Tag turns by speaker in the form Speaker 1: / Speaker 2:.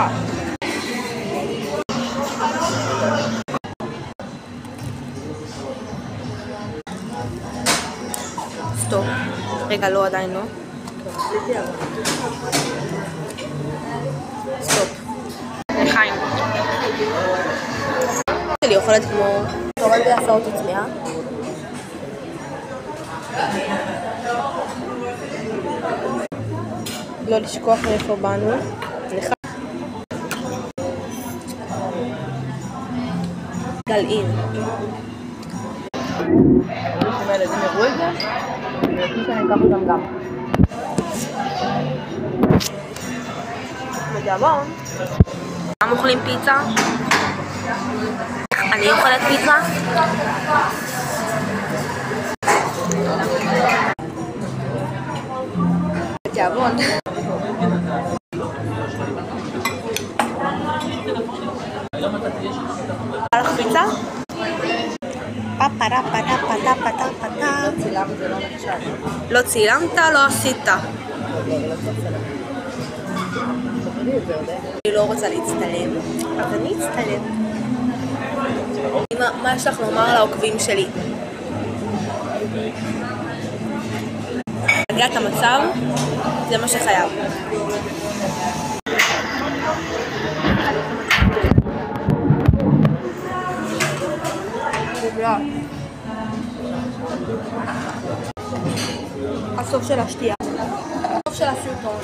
Speaker 1: חזקה. סטופ. רגע, לא, עדיין לא. סטופ. לחיים. אני אוכלת כמו... אתה רואה בהפעות עצמיה? לא לשכוח מאיפה באנו. גלעין. אם הילדים יראו את זה, אני חושבת שאני אקח אותם גם. בגבון. גם אוכלים פיצה? אני אוכלת פיצה? בגבון. בא לך פיצה? פרה פרה פרה פרה פרה. לא צילמת, לא עשית. אני לא רוצה להצטלם, אז אני אצטלם. מה יש לך לומר לעוקבים שלי? הגעת המצב, זה מה שחייב. הסוף של השתייה. הסוף של הסרטון.